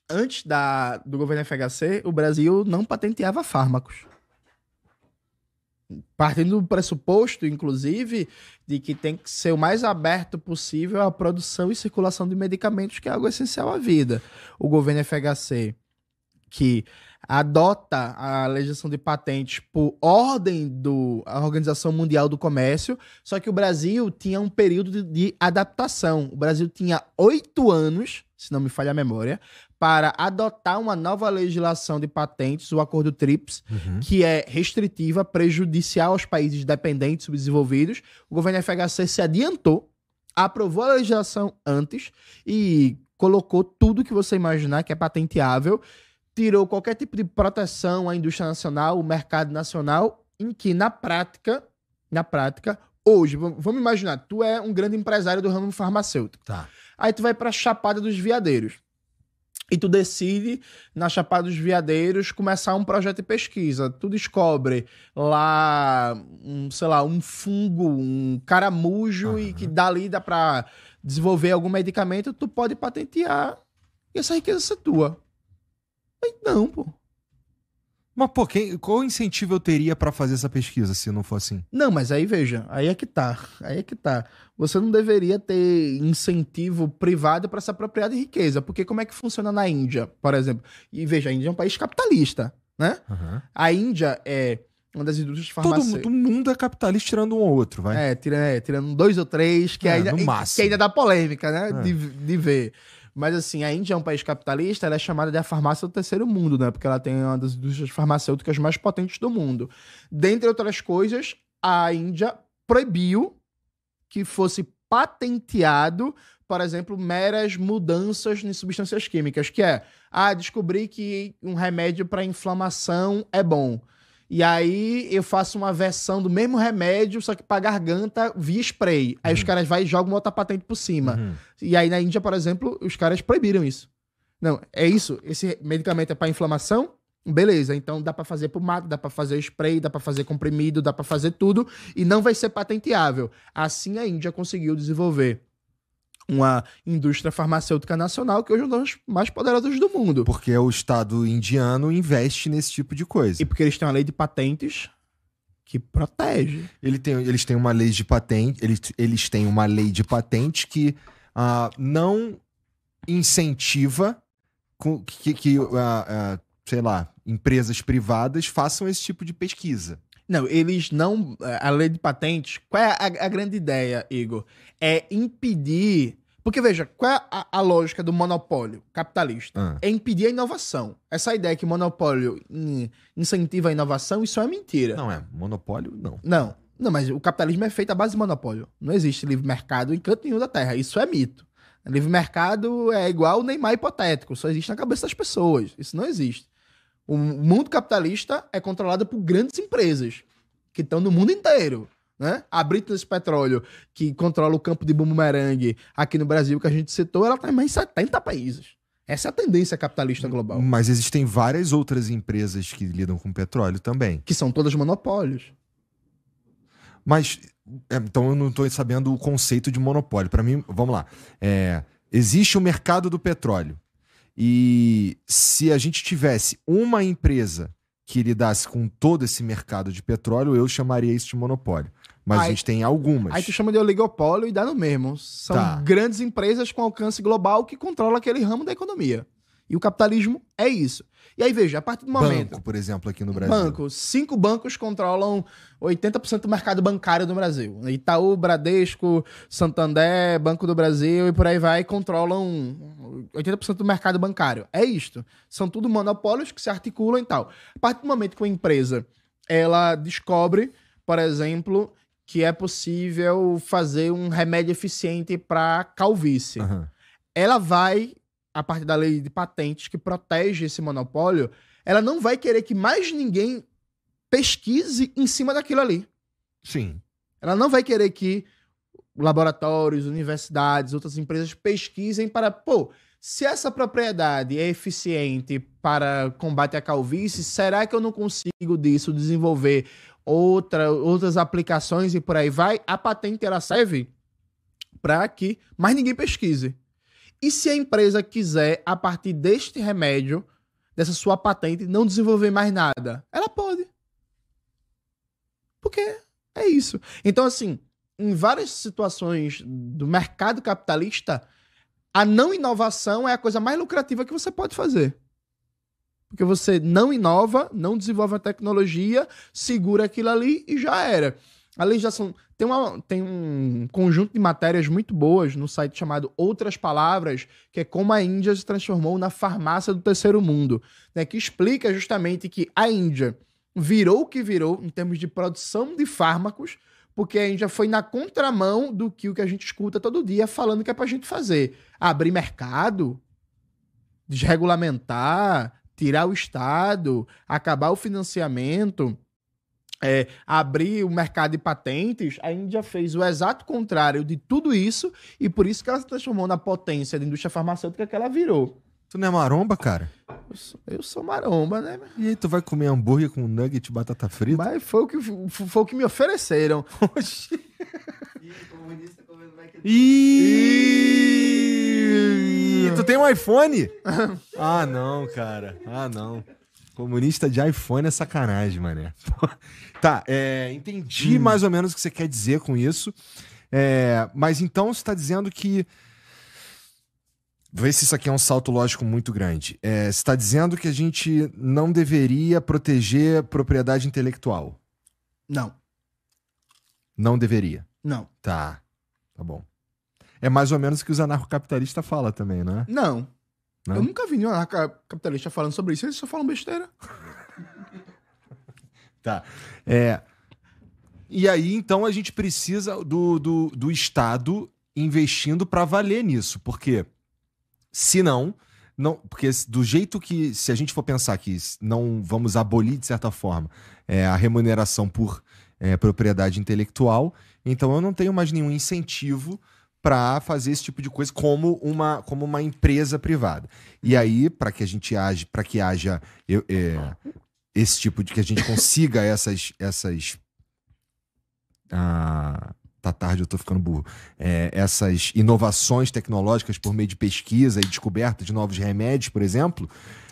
antes do governo FHC, o Brasil não patenteava fármacos. Partindo do pressuposto, inclusive, de que tem que ser o mais aberto possível a produção e circulação de medicamentos, que é algo essencial à vida. O governo FHC, que adota a legislação de patentes por ordem da Organização Mundial do Comércio, só que o Brasil tinha um período de adaptação. O Brasil tinha 8 anos, se não me falha a memória, para adotar uma nova legislação de patentes, o Acordo TRIPS, que é restritiva, prejudicial aos países dependentes, subdesenvolvidos. O governo FHC se adiantou, aprovou a legislação antes e colocou tudo que você imaginar que é patenteável, tirou qualquer tipo de proteção à indústria nacional, o mercado nacional, em que, na prática, hoje, vamos imaginar, tu é um grande empresário do ramo farmacêutico. Tá. Aí tu vai pra Chapada dos Veadeiros. E tu decide, na Chapada dos Veadeiros, começar um projeto de pesquisa. Tu descobre lá, um fungo, um caramujo, e que dali dá pra desenvolver algum medicamento, tu pode patentear e essa riqueza ser tua. Mas não, pô. Mas, pô, qual incentivo eu teria pra fazer essa pesquisa se não for assim? Não, mas aí veja, aí é que tá. Você não deveria ter incentivo privado para se apropriar de riqueza, porque como é que funciona na Índia, por exemplo? E veja, a Índia é um país capitalista, né? A Índia é uma das indústrias farmacêuticas. Todo mundo é capitalista tirando um ou outro, vai. Tirando 2 ou 3, que ainda, no máximo. que ainda dá polêmica, né? De ver. Mas assim, a Índia é um país capitalista, ela é chamada de a farmácia do terceiro mundo, né? Porque ela tem uma das indústrias farmacêuticas mais potentes do mundo. Dentre outras coisas, a Índia proibiu que fosse patenteado, por exemplo, meras mudanças em substâncias químicas, que é, descobri que um remédio para inflamação é bom. E aí eu faço uma versão do mesmo remédio, só que pra garganta via spray. Aí os caras vai e jogam outra patente por cima. E aí na Índia, por exemplo, os caras proibiram isso. Não, é isso. Esse medicamento é pra inflamação? Beleza, então dá pra fazer pomada, dá pra fazer spray, dá pra fazer comprimido, dá pra fazer tudo e não vai ser patenteável. Assim a Índia conseguiu desenvolver uma indústria farmacêutica nacional que hoje é uma das mais poderosas do mundo. Porque o Estado indiano investe nesse tipo de coisa. E porque eles têm uma lei de patentes que protege. Eles têm uma lei de patente, eles têm uma lei de patente que não incentiva sei lá, empresas privadas façam esse tipo de pesquisa. Não, eles não... A lei de patentes... Qual é a grande ideia, Igor? É impedir... Porque, veja, qual é a lógica do monopólio capitalista? É impedir a inovação. Essa ideia que monopólio incentiva a inovação, isso é mentira. Não é. Monopólio, não. Não, mas o capitalismo é feito à base de monopólio. Não existe livre mercado em canto nenhum da Terra. Isso é mito. Livre mercado é igual o Neymar hipotético. Só existe na cabeça das pessoas. Isso não existe. O mundo capitalista é controlado por grandes empresas que estão no mundo inteiro, né? A British Petroleum, que controla o campo de bumerangue aqui no Brasil, que a gente citou, ela está em mais 70 países. Essa é a tendência capitalista global. Mas existem várias outras empresas que lidam com petróleo também. Que são todas monopólios. Mas, então eu não estou sabendo o conceito de monopólio. Para mim, vamos lá. Existe o mercado do petróleo. E se a gente tivesse uma empresa que lidasse com todo esse mercado de petróleo, eu chamaria isso de monopólio. Mas a gente tem algumas. Aí tu chama de oligopólio e dá no mesmo. São grandes empresas com alcance global que controlam aquele ramo da economia. E o capitalismo é isso. E aí, veja, a partir do momento... Banco, por exemplo, aqui no Brasil. 5 bancos controlam 80% do mercado bancário do Brasil. Itaú, Bradesco, Santander, Banco do Brasil e por aí vai, controlam 80% do mercado bancário. É isto. São tudo monopólios que se articulam e tal. A partir do momento que uma empresa ela descobre, por exemplo, que é possível fazer um remédio eficiente para calvície, ela vai... a partir da lei de patentes que protege esse monopólio, ela não vai querer que mais ninguém pesquise em cima daquilo ali. Sim. Ela não vai querer que laboratórios, universidades, outras empresas pesquisem para... se essa propriedade é eficiente para combate à calvície, será que eu não consigo disso desenvolver outras aplicações e por aí vai? A patente ela serve para que mais ninguém pesquise. E se a empresa quiser, a partir deste remédio, dessa sua patente, não desenvolver mais nada? Ela pode. Porque é isso. Então, assim, em várias situações do mercado capitalista, a não inovação é a coisa mais lucrativa que você pode fazer. Porque você não inova, não desenvolve a tecnologia, segura aquilo ali e já era. A legislação... Tem um conjunto de matérias muito boas no site chamado Outras Palavras, que é como a Índia se transformou na farmácia do terceiro mundo, né, que explica justamente que a Índia virou o que virou em termos de produção de fármacos, porque a Índia foi na contramão do que a gente escuta todo dia falando que é pra gente fazer. Abrir mercado, desregulamentar, tirar o Estado, acabar o financiamento... abrir o mercado de patentes. A Índia fez o exato contrário de tudo isso e por isso que ela se transformou na potência da indústria farmacêutica que ela virou. Tu não é maromba, cara? Eu sou maromba, né? E aí tu vai comer hambúrguer com nugget e batata frita? Mas foi o que me ofereceram. Oxi. Tu tem um iPhone? Ah, não, cara. Ah, não. Comunista de iPhone é sacanagem, mané. Tá, entendi mais ou menos o que você quer dizer com isso. Mas então você está dizendo que... Vê se isso aqui é um salto lógico muito grande. Você está dizendo que a gente não deveria proteger propriedade intelectual. Não. Não deveria. Não. Tá bom. É mais ou menos o que os anarcocapitalistas falam também, não é? Não. Não? Eu nunca vi nenhum capitalista falando sobre isso, eles só falam besteira. Tá. E aí, então, a gente precisa do Estado investindo para valer nisso, porque senão, porque do jeito que, se a gente for pensar que não vamos abolir, de certa forma, a remuneração por propriedade intelectual, então eu não tenho mais nenhum incentivo para fazer esse tipo de coisa como uma empresa privada. E aí, para que a gente haja esse tipo de que a gente consiga essas tá tarde, eu tô ficando burro. Essas inovações tecnológicas por meio de pesquisa e descoberta de novos remédios, por exemplo,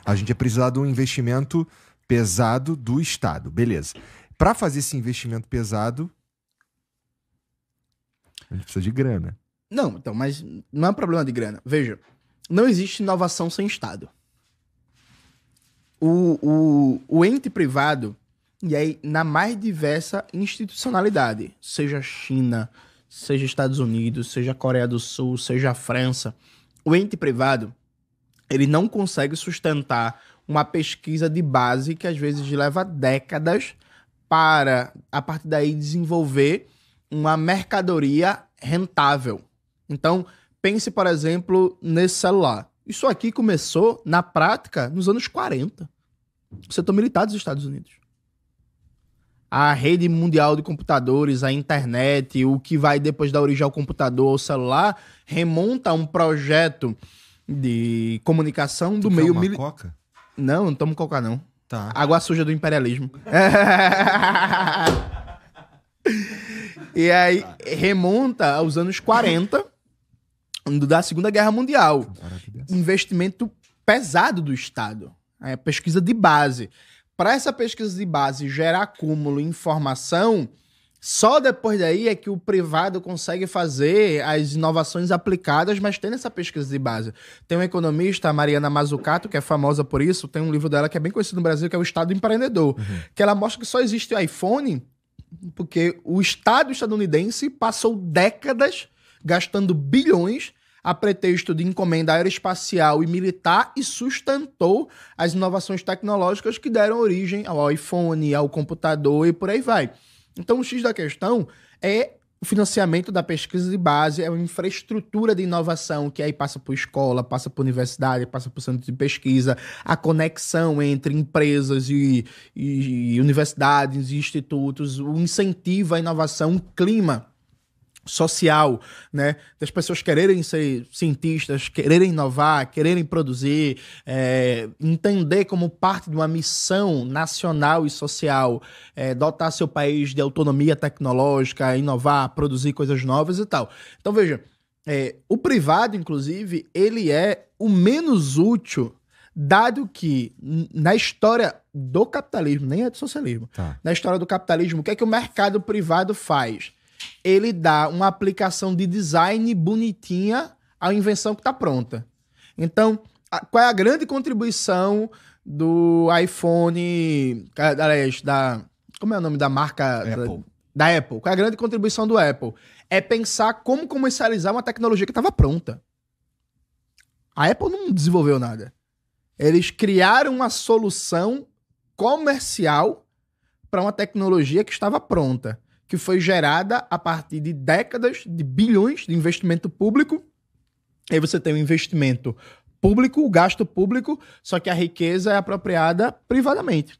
a gente é precisar de um investimento pesado do Estado. Beleza. Para fazer esse investimento pesado, a gente precisa de grana. Não, então, mas não é um problema de grana. Veja, não existe inovação sem Estado. O ente privado, e aí na mais diversa institucionalidade, seja China, seja Estados Unidos, seja Coreia do Sul, seja a França, o ente privado, ele não consegue sustentar uma pesquisa de base que às vezes leva décadas para, a partir daí, desenvolver uma mercadoria rentável. Então, pense, por exemplo, nesse celular. Isso aqui começou, na prática, nos anos 40. O setor militar dos Estados Unidos. A rede mundial de computadores, a internet, o que vai depois dar origem ao computador ou celular, remonta a um projeto de comunicação do meio militar. Coca? Não tomo coca, não. Tá. Água suja do imperialismo. E aí, remonta aos anos 40, da Segunda Guerra Mundial. Investimento pesado do Estado. Pesquisa de base. Para essa pesquisa de base gerar acúmulo e informação, só depois daí é que o privado consegue fazer as inovações aplicadas, mas tem essa pesquisa de base. Tem uma economista, a Mariana Mazzucato, que é famosa por isso, tem um livro dela que é bem conhecido no Brasil, que é o Estado Empreendedor, que ela mostra que só existe o iPhone porque o Estado estadunidense passou décadas gastando bilhões a pretexto de encomenda aeroespacial e militar e sustentou as inovações tecnológicas que deram origem ao iPhone, ao computador e por aí vai. Então o X da questão é o financiamento da pesquisa de base, é uma infraestrutura de inovação que aí passa por escola, passa por universidade, passa por centro de pesquisa, a conexão entre empresas e universidades e institutos, o incentivo à inovação, um clima social, né, das pessoas quererem ser cientistas, quererem inovar, quererem produzir, entender como parte de uma missão nacional e social, dotar seu país de autonomia tecnológica, inovar, produzir coisas novas e tal. Então, veja, O privado, inclusive, ele é o menos útil, dado que na história do capitalismo, nem é do socialismo, na história do capitalismo, o que é que o mercado privado faz? Ele dá uma aplicação de design bonitinha à invenção que está pronta. Então, qual é a grande contribuição do iPhone, aliás, como é o nome da marca? Apple. Da Apple. Qual é a grande contribuição do Apple? É pensar como comercializar uma tecnologia que estava pronta. A Apple não desenvolveu nada. Eles criaram uma solução comercial para uma tecnologia que estava pronta, que foi gerada a partir de décadas de bilhões de investimento público. Aí você tem o investimento público, o gasto público, só que a riqueza é apropriada privadamente.